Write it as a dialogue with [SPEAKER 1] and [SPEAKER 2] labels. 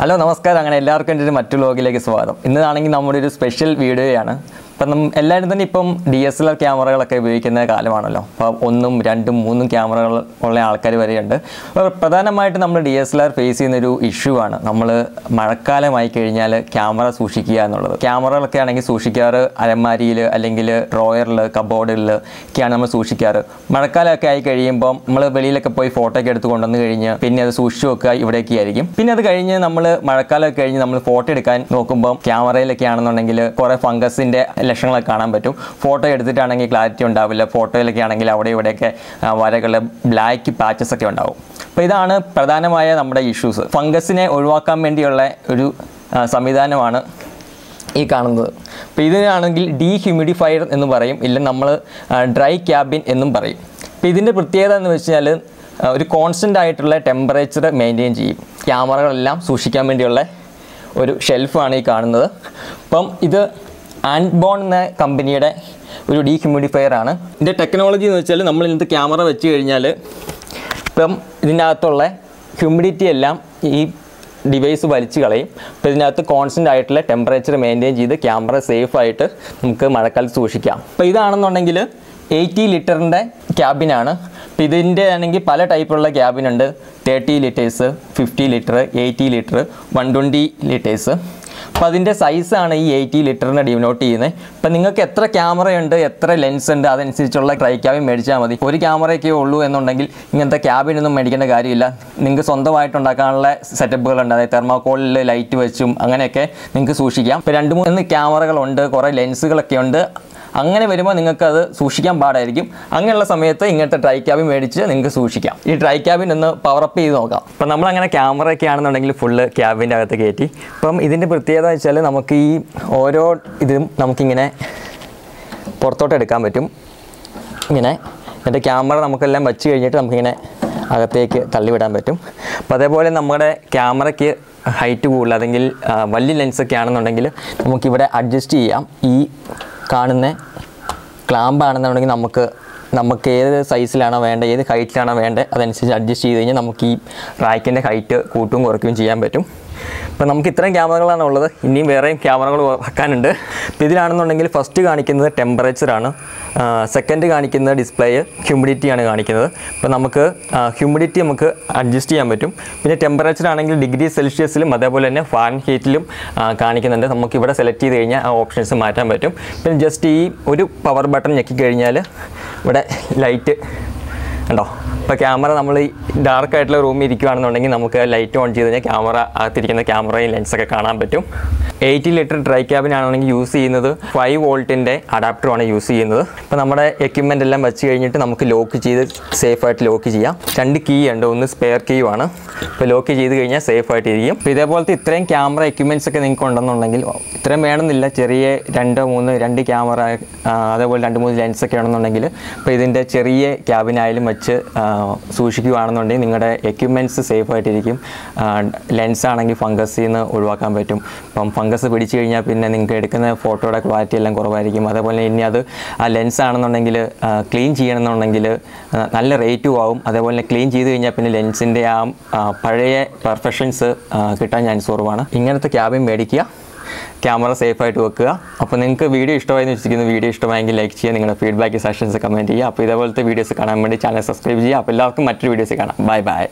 [SPEAKER 1] Hello നമസ്കാരം. അങ്ങനെ എല്ലാവർക്കും എൻ്റെ ഒരു മറ്റു വ്ലോഗിലേക്ക് സ്വാഗതം. ഇന്നാണെങ്കിൽ നമ്മുടെ ഒരു സ്പെഷ്യൽ വീഡിയോയാണ്. അപ്പം എല്ലാവരും തന്നെ ഇപ്പം DSLR ക്യാമറകളൊക്കെ ഉപയോഗിക്കുന്ന കാലമാണല്ലോ. അപ്പോൾ 1, 2, 3 ക്യാമറകൾ ഉള്ള ആൾക്കാർ വരെയുണ്ട്. അപ്പോൾ പ്രധാനമായിട്ട് നമ്മൾ DSLR ഫേസ് ചെയ്യുന്നൊരു ഇഷ്യൂ ആണ് നമ്മൾ മഴക്കാലമായി കഴിഞ്ഞാൽ ക്യാമറ സൂക്ഷിക്കുക എന്നുള്ളത്. ക്യാമറകളൊക്കെ ആണെങ്കിൽ സൂക്ഷിക്കാറ് അലമാരിയിൽ അല്ലെങ്കിൽ ഡ്രോയറിൽ കബോർഡിൽ ഒക്കെയാണ് നമ്മൾ സൂക്ഷിക്കാറ്. മഴക്കാലമൊക്കെ ആയി കഴിയുമ്പോൾ നമ്മൾ വെളിയിലൊക്കെ പോയി ഫോട്ടോ ഒക്കെ എടുത്ത് കൊണ്ടുവന്ന് കഴിഞ്ഞ് പിന്നെ അത് സൂക്ഷിച്ചു വെക്കുക ഇവിടേക്ക് ആയിരിക്കും. പിന്നെ അത് കഴിഞ്ഞ് നമ്മൾ മഴക്കാലമൊക്കെ കഴിഞ്ഞ് നമ്മൾ ഫോട്ടോ എടുക്കാൻ നോക്കുമ്പോൾ ക്യാമറയിലൊക്കെ ആണെന്നുണ്ടെങ്കിൽ കുറേ ഫംഗസിൻ്റെ ലക്ഷണങ്ങളൊക്കെ കാണാൻ പറ്റും. ഫോട്ടോ എടുത്തിട്ടാണെങ്കിൽ ക്ലാരിറ്റി ഉണ്ടാവില്ല. ഫോട്ടോയിലൊക്കെ ആണെങ്കിൽ അവിടെ ഇവിടെയൊക്കെ വരകൾ ബ്ലാക്ക് പാച്ചസ് ഒക്കെ ഉണ്ടാവും. അപ്പോൾ ഇതാണ് പ്രധാനമായ നമ്മുടെ ഇഷ്യൂസ്. ഫംഗസിനെ ഒഴിവാക്കാൻ വേണ്ടിയുള്ള ഒരു സംവിധാനമാണ് ഈ കാണുന്നത്. അപ്പോൾ ഇതിനാണെങ്കിൽ ഡീഹ്യൂമിഡിഫയർ എന്ന് പറയും, ഇല്ല നമ്മൾ ഡ്രൈ ക്യാബിൻ എന്നും പറയും. അപ്പോൾ ഇതിൻ്റെ പ്രത്യേകത എന്ന് വെച്ചാൽ ഒരു കോൺസ്റ്റൻ്റ് ആയിട്ടുള്ള ടെമ്പറേച്ചർ മെയിൻറ്റെയിൻ ചെയ്യും. ക്യാമറകളെല്ലാം സൂക്ഷിക്കാൻ വേണ്ടിയുള്ള ഒരു ഷെൽഫാണ് ഈ കാണുന്നത്. അപ്പം ഇത് Andbon എന്ന കമ്പനിയുടെ ഒരു ഡീഹ്യൂമിഡിഫയർ ആണ്. ഇതിൻ്റെ ടെക്നോളജി എന്ന് വെച്ചാൽ നമ്മൾ ഇന്നത്തെ ക്യാമറ വെച്ച് കഴിഞ്ഞാൽ ഇപ്പം ഇതിൻ്റെ അകത്തുള്ള ഹ്യൂമിഡിറ്റി എല്ലാം ഈ ഡിവൈസ് വലിച്ചു കളയും. അപ്പോൾ ഇതിനകത്ത് കോൺസ്റ്റൻ്റ് ആയിട്ടുള്ള ടെമ്പറേച്ചർ മെയിൻറ്റെയിൻ ചെയ്ത് ക്യാമറ സേഫായിട്ട് നമുക്ക് മഴക്കാലത്ത് സൂക്ഷിക്കാം. അപ്പോൾ ഇതാണെന്നുണ്ടെങ്കിൽ 80 ലിറ്ററിൻ്റെ ക്യാബിനാണ്. അപ്പോൾ ഇതിൻ്റെ ആണെങ്കിൽ പല ടൈപ്പുള്ള ക്യാബിനുണ്ട്. 30 ലിറ്റേഴ്സ്, 50 ലിറ്റർ, 80 ലിറ്റർ, 120 ലിറ്റേഴ്സ്. അപ്പോൾ അതിൻ്റെ സൈസാണ് ഈ 80 ലിറ്ററിനെ ഡിനോട്ട് ചെയ്യുന്നത്. അപ്പോൾ നിങ്ങൾക്ക് എത്ര ക്യാമറയുണ്ട്, എത്ര ലെൻസ് ഉണ്ട്, അതനുസരിച്ചുള്ള ട്രൈ ക്യാബിൻ മേടിച്ചാൽ മതി. ഒരു ക്യാമറയൊക്കെ ഉള്ളൂ എന്നുണ്ടെങ്കിൽ ഇങ്ങനത്തെ ക്യാബിനൊന്നും മേടിക്കേണ്ട കാര്യമില്ല. നിങ്ങൾക്ക് സ്വന്തമായിട്ട് ഉണ്ടാക്കാനുള്ള സെറ്റപ്പുകളുണ്ട്. അതായത് തെർമാക്കോളിൽ ലൈറ്റ് വെച്ചും അങ്ങനെയൊക്കെ നിങ്ങൾക്ക് സൂക്ഷിക്കാം. ഇപ്പോൾ 2-3 ക്യാമറകളുണ്ട്, കുറേ ലെൻസുകളൊക്കെ ഉണ്ട്. അങ്ങനെ വരുമ്പോൾ നിങ്ങൾക്കത് സൂക്ഷിക്കാൻ പാടായിരിക്കും. അങ്ങനെയുള്ള സമയത്ത് ഇങ്ങനത്തെ ട്രൈ ക്യാബിൻ മേടിച്ച് നിങ്ങൾക്ക് സൂക്ഷിക്കാം. ഈ ട്രൈ ക്യാബിൻ ഒന്ന് പവറപ്പ് ചെയ്ത് നോക്കാം. അപ്പം നമ്മളങ്ങനെ ക്യാമറയൊക്കെ ആണെന്നുണ്ടെങ്കിൽ ഫുള്ള് ക്യാബിൻ്റെ അകത്ത് കയറ്റി. അപ്പം ഇതിൻ്റെ പ്രത്യേകത വെച്ചാൽ നമുക്ക് ഈ ഓരോ ഇതും നമുക്കിങ്ങനെ പുറത്തോട്ട് എടുക്കാൻ പറ്റും. ഇങ്ങനെ എന്നിട്ട് ക്യാമറ നമുക്കെല്ലാം വെച്ച് കഴിഞ്ഞിട്ട് നമുക്കിങ്ങനെ അകത്തേക്ക് തള്ളിവിടാൻ പറ്റും. അപ്പോൾ അതേപോലെ നമ്മുടെ ക്യാമറയ്ക്ക് ഹൈറ്റ് കൂടുതൽ അല്ലെങ്കിൽ വലിയ ലെൻസൊക്കെ ആണെന്നുണ്ടെങ്കിൽ നമുക്കിവിടെ അഡ്ജസ്റ്റ് ചെയ്യാം. ഈ കാണുന്ന ക്ലാമ്പാണെന്നുണ്ടെങ്കിൽ നമുക്ക് ഏത് സൈസിലാണോ വേണ്ടത്, ഏത് ഹൈറ്റിലാണോ വേണ്ടത് അതനുസരിച്ച് അഡ്ജസ്റ്റ് ചെയ്ത് കഴിഞ്ഞാൽ നമുക്ക് ഈ റാക്കിൻ്റെ ഹൈറ്റ് കൂട്ടുകയും കുറയ്ക്കുകയും ചെയ്യാൻ പറ്റും. അപ്പോൾ നമുക്ക് ഇത്രയും ക്യാമറകളാണ് ഉള്ളത്. ഇനിയും വേറെയും ക്യാമറകൾ വെക്കാനുണ്ട്. അപ്പോൾ ഇതിലാണെന്നുണ്ടെങ്കിൽ ഫസ്റ്റ് കാണിക്കുന്നത് ടെമ്പറേച്ചറാണ്, സെക്കൻഡ് കാണിക്കുന്നത് ഡിസ്പ്ലേ, ഹ്യൂമിഡിറ്റിയാണ് കാണിക്കുന്നത്. അപ്പോൾ നമുക്ക് ഹ്യൂമിഡിറ്റി നമുക്ക് അഡ്ജസ്റ്റ് ചെയ്യാൻ പറ്റും. പിന്നെ ടെമ്പറേച്ചർ ആണെങ്കിൽ ഡിഗ്രി സെൽഷ്യസിലും അതേപോലെ തന്നെ ഫാരൻഹീറ്റിലും കാണിക്കുന്നുണ്ട്. നമുക്കിവിടെ സെലക്ട് ചെയ്ത് കഴിഞ്ഞാൽ ആ ഓപ്ഷൻസ് മാറ്റാൻ പറ്റും. പിന്നെ ജസ്റ്റ് ഈ ഒരു പവർ ബട്ടൺ ഞെക്കിക്കഴിഞ്ഞാൽ ഇവിടെ ലൈറ്റ് ഉണ്ടോ. ഇപ്പോൾ ക്യാമറ നമ്മൾ ഈ ഡാർക്കായിട്ടുള്ള റൂമിൽ ഇരിക്കുകയാണെന്നുണ്ടെങ്കിൽ നമുക്ക് ലൈറ്റ് ഓൺ ചെയ്ത് കഴിഞ്ഞാൽ ക്യാമറ അകത്തിരിക്കുന്ന ക്യാമറയും ലെൻസൊക്കെ കാണാൻ പറ്റും. 80 ലിറ്റർ ഡ്രൈ ക്യാബിനാണെങ്കിൽ യൂസ് ചെയ്യുന്നത് 5 വോൾട്ടിൻ്റെ അഡാപ്റ്ററുമാണ് യൂസ് ചെയ്യുന്നത്. ഇപ്പോൾ നമ്മുടെ എക്യുപ്മെൻ്റ് എല്ലാം വെച്ച് കഴിഞ്ഞിട്ട് നമുക്ക് ലോക്ക് ചെയ്ത് സേഫായിട്ട് ലോക്ക് ചെയ്യാം. 2 കീ ഉണ്ട്, ഒന്ന് സ്പെയർ കീയുമാണ്. ഇപ്പോൾ ലോക്ക് ചെയ്ത് കഴിഞ്ഞാൽ സേഫായിട്ട് ഇരിക്കും. അപ്പോൾ ഇതേപോലത്തെ ഇത്രയും ക്യാമറ എക്യുപ്മെൻറ്റ്സ് ഒക്കെ നിങ്ങൾക്ക് ഉണ്ടെന്നുണ്ടെങ്കിൽ ഇത്രയും വേണമെന്നില്ല, ചെറിയ 2 ക്യാമറ അതേപോലെ 2-3 ലെൻസൊക്കെ ആണെന്നുണ്ടെങ്കിൽ ഇപ്പോൾ ഇതിൻ്റെ ചെറിയ ക്യാബിനായാലും വെച്ച് സൂക്ഷിക്കുകയാണെന്നുണ്ടെങ്കിൽ നിങ്ങളുടെ എക്യുപ്മെൻറ്റ്സ് സേഫായിട്ടിരിക്കും. ലെൻസ് ആണെങ്കിൽ ഫംഗസിൽ നിന്ന് ഒഴിവാക്കാൻ പറ്റും. ഇപ്പം ഫംഗസ് പിടിച്ചു കഴിഞ്ഞാൽ പിന്നെ നിങ്ങൾക്ക് എടുക്കുന്ന ഫോട്ടോയുടെ ക്വാളിറ്റി എല്ലാം കുറവായിരിക്കും. അതേപോലെ ഇനി അത് ആ ലെൻസ് ആണെന്നുണ്ടെങ്കിൽ ക്ലീൻ ചെയ്യണമെന്നുണ്ടെങ്കിൽ നല്ല റേറ്റും ആവും. അതേപോലെ ക്ലീൻ ചെയ്ത് കഴിഞ്ഞാൽ പിന്നെ ലെൻസിൻ്റെ ആ പഴയ പെർഫെക്ഷൻസ് കിട്ടാൻ ചാൻസ് കുറവാണ്. ഇങ്ങനത്തെ ക്യാബിൻ മേടിക്കുക, ക്യാമറ സേഫായിട്ട് വെക്കുക. അപ്പോൾ നിങ്ങൾക്ക് വീഡിയോ ഇഷ്ടമായെന്ന് വെച്ചിരിക്കുന്നു. വീഡിയോ ഇഷ്ടമായെങ്കിൽ ലൈക്ക് ചെയ്യുക, നിങ്ങളുടെ ഫീഡ്ബാക്ക് സെഷൻസ് കമൻറ്റ് ചെയ്യുക. അപ്പോൾ ഇതേപോലത്തെ വീഡിയോസ് കാണാൻ വേണ്ടി ചാനൽ സബ്സ്ക്രൈബ് ചെയ്യുക. അപ്പോൾ എല്ലാവർക്കും മറ്റൊരു വീഡിയോസ് കാണാം. Bye bye.